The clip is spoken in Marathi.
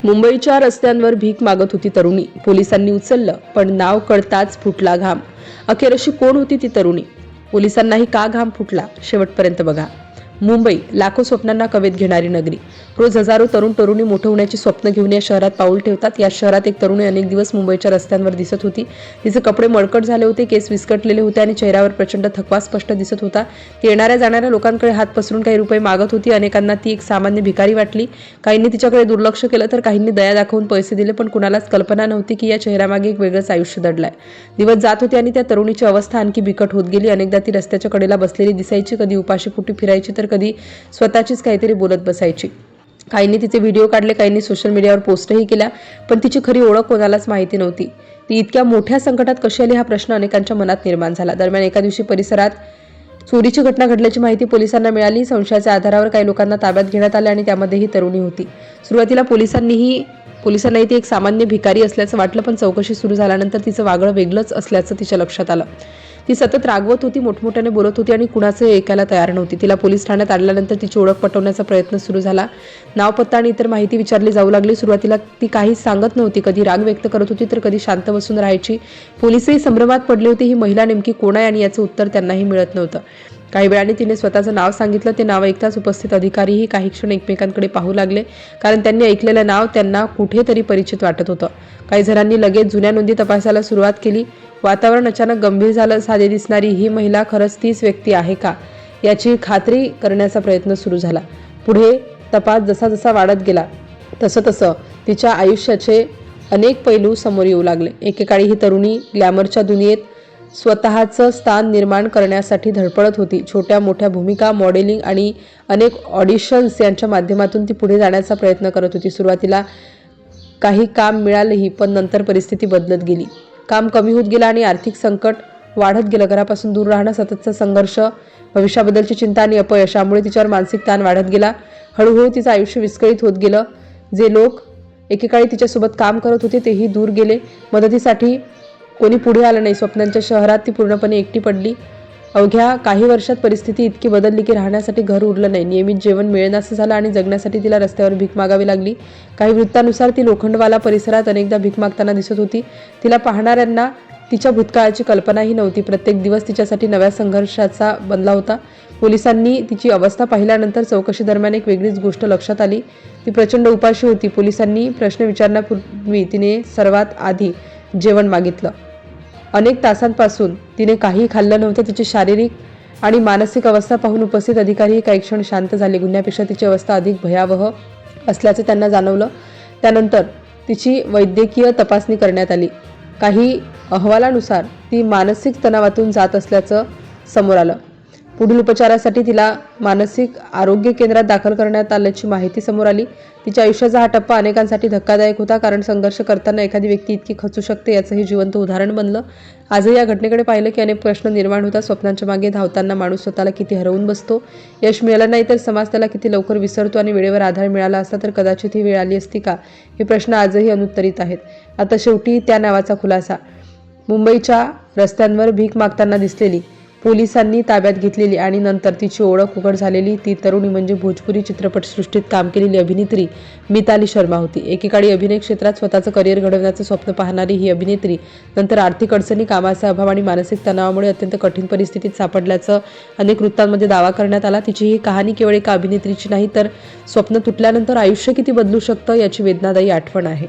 मुंबईच्या रस्त्यांवर भीक मागत होती तरुणी. पोलिसांनी उचललं, पण नाव कळताच फुटला घाम. अखेर अशी कोण होती ती तरुणी? पोलिसांनाही का घाम फुटला? शेवटपर्यंत बघा. मुंबई लाखो स्वप्नांना कवेत घेणारी नगरी. रोज हजारो तरुण तरुणी मोठं होण्याची स्वप्न घेऊन या शहरात पाऊल ठेवतात. या शहरात एक तरुणी अनेक दिवस मुंबईच्या रस्त्यांवर दिसत होती. तिचे कपडे मळकट झाले होते, केस विस्कटलेले होते आणि चेहऱ्यावर प्रचंड थकवा स्पष्ट दिसत होता. ती येणाऱ्या जाणाऱ्या लोकांकडे हात पसरून काही रुपये मागत होती. अनेकांना ती एक सामान्य भिकारी वाटली. काहींनी तिच्याकडे दुर्लक्ष केलं तर काहींनी दया दाखवून पैसे दिले, पण कुणालाच कल्पना नव्हती की या चेहऱ्यामागे एक वेगळंच आयुष्य दडलंय. दिवस जात होते आणि त्या तरुणीची अवस्था आणखी बिकट होत गेली. अनेकदा ती रस्त्याच्या कडेला बसलेली दिसायची, कधी उपाशीपोटी फिरायची तर कधी स्वतःचीच काहीतरी बोलत बसायची. काहींनी तिचे व्हिडिओ काढले, काहींनी सोशल मीडियावर पोस्टही केल्या, पण तिची खरी ओळख कोणालाच माहिती नव्हती. ती इतक्या मोठ्या संकटात कशी आली हा प्रश्न अनेकांच्या मनात निर्माण झाला. दरम्यान एका दिवशी परिसरात चोरीची घटना घडल्याची माहिती पोलिसांना मिळाली. संशयाच्या आधारावर काही लोकांना ताब्यात घेण्यात आले आणि त्यामध्ये ही तरुणी होती. सुरुवातीला पोलिसांनाही ती एक सामान्य भिकारी असल्याचं वाटलं, पण चौकशी सुरू झाल्यानंतर तिचं वागणं वेगळंच असल्याचं तिच्या लक्षात आलं. ती सतत रागवत होती, मोठमोठ्याने बोलत होती आणि कुणाचं ऐकायला तयार नव्हती. तिला पोलीस ठाण्यात आणल्यानंतर तिची ओळख पटवण्याचा प्रयत्न सुरू झाला. नाव, पत्ता आणि इतर माहिती विचारली जाऊ लागली. सुरुवातीला ती काहीच सांगत नव्हती. कधी राग व्यक्त करत होती तर कधी शांत बसून राहायची. पोलिसही संभ्रमात पडले होते. ही महिला नेमकी कोण आहे आणि याचं उत्तर त्यांनाही मिळत नव्हतं. काही वेळाने तिने स्वतःचं नाव सांगितलं. ते नाव ऐकताच उपस्थित अधिकारीही काही क्षण एकमेकांकडे पाहू लागले, कारण त्यांनी ऐकलेलं नाव त्यांना कुठेतरी परिचित वाटत होतं. काही जणांनी लगेच जुन्या नोंदी तपासायला सुरुवात केली. वातावरण अचानक गंभीर झालं. साधी दिसणारी ही महिला खरंच तीच व्यक्ती आहे का, याची खात्री करण्याचा प्रयत्न सुरू झाला. पुढे तपास जसा जसा वाढत गेला तसं तिच्या आयुष्याचे अनेक पैलू समोर येऊ लागले. एकेकाळी ही तरुणी ग्लॅमरच्या दुनियेत स्वतःचं स्थान निर्माण करण्यासाठी धडपडत होती. छोट्या मोठ्या भूमिका, मॉडेलिंग आणि अनेक ऑडिशन्स यांच्या माध्यमातून ती पुढे जाण्याचा प्रयत्न करत होती. सुरुवातीला काही काम मिळालंही, पण नंतर परिस्थिती बदलत गेली. काम कमी होत गेलं आणि आर्थिक संकट वाढत गेलं. घरापासून दूर राहणं, सततचा संघर्ष, भविष्याबद्दलची चिंता आणि अपयश यामुळे तिच्यावर मानसिक ताण वाढत गेला. हळूहळू तिचं आयुष्य विस्कळीत होत गेलं. जे लोक एकेकाळी तिच्यासोबत काम करत होते तेही दूर गेले. मदतीसाठी कोणी पुढे आलं नाही. स्वप्नांच्या शहरात ती पूर्णपणे एकटी पडली. अवघ्या काही वर्षात परिस्थिती इतकी बदलली की राहण्यासाठी घर उरलं नाही, नियमित जेवण मिळेनासं झालं आणि जगण्यासाठी तिला रस्त्यावर भीक मागावी लागली. काही वृत्तानुसार ती लोखंडवाला परिसरात अनेकदा भीक मागताना दिसत होती. तिला पाहणाऱ्यांना तिच्या भूतकाळाची कल्पनाही नव्हती. प्रत्येक दिवस तिच्यासाठी नव्या संघर्षाचा बनला होता. पोलिसांनी तिची अवस्था पाहिल्यानंतर चौकशी दरम्यान एक वेगळीच गोष्ट लक्षात आली. ती प्रचंड उपाशी होती. पोलिसांनी प्रश्न विचारण्यापूर्वी तिने सर्वात आधी जेवण मागितलं. अनेक तासांपासून तिने काही खाल्लं नव्हतं. तिची शारीरिक आणि मानसिक अवस्था पाहून उपस्थित अधिकारीही काही क्षण शांत झाले. गुन्ह्यापेक्षा तिची अवस्था अधिक भयावह असल्याचं त्यांना जाणवलं. त्यानंतर तिची वैद्यकीय तपासणी करण्यात आली. काही अहवालानुसार ती मानसिक तणावातून जात असल्याचं समोर आलं. पुढील उपचारासाठी तिला मानसिक आरोग्य केंद्रात दाखल करण्यात आल्याची माहिती समोर आली. तिच्या आयुष्याचा हा टप्पा अनेकांसाठी धक्कादायक होता, कारण संघर्ष करताना एखादी व्यक्ती इतकी खचू शकते याचं हे जिवंत उदाहरण बनलं. आजही या घटनेकडे पाहिलं की अनेक प्रश्न निर्माण होतात. स्वप्नांच्या मागे धावताना माणूस स्वतःला किती हरवून बसतो. यश मिळालं नाही तर समाज त्याला किती लवकर विसरतो आणि वेळेवर आधार मिळाला असता तर कदाचित ही वेळ आली असती का, हे प्रश्न आजही अनुत्तरित आहेत. आता शेवटी त्या नावाचा खुलासा. मुंबईच्या रस्त्यांवर भीक मागताना दिसलेली, पोलिसांनी ताब्यात घेतलेली आणि नंतर तिची ओळख उघड झालेली ती तरुणी म्हणजे भोजपुरी चित्रपटसृष्टीत काम केलेली अभिनेत्री मिताली शर्मा होती. एकेकाळी अभिनय क्षेत्रात स्वतःचं करिअर घडवण्याचं स्वप्न पाहणारी ही अभिनेत्री नंतर आर्थिक अडचणी, कामाचा अभाव आणि मानसिक तणावामुळे अत्यंत कठीण परिस्थितीत सापडल्याचं अनेक वृत्तांमध्ये दावा करण्यात आला. तिची ही कहाणी केवळ एका अभिनेत्रीची नाही, तर स्वप्न तुटल्यानंतर आयुष्य किती बदलू शकतं याची वेदनादायी आठवण आहे.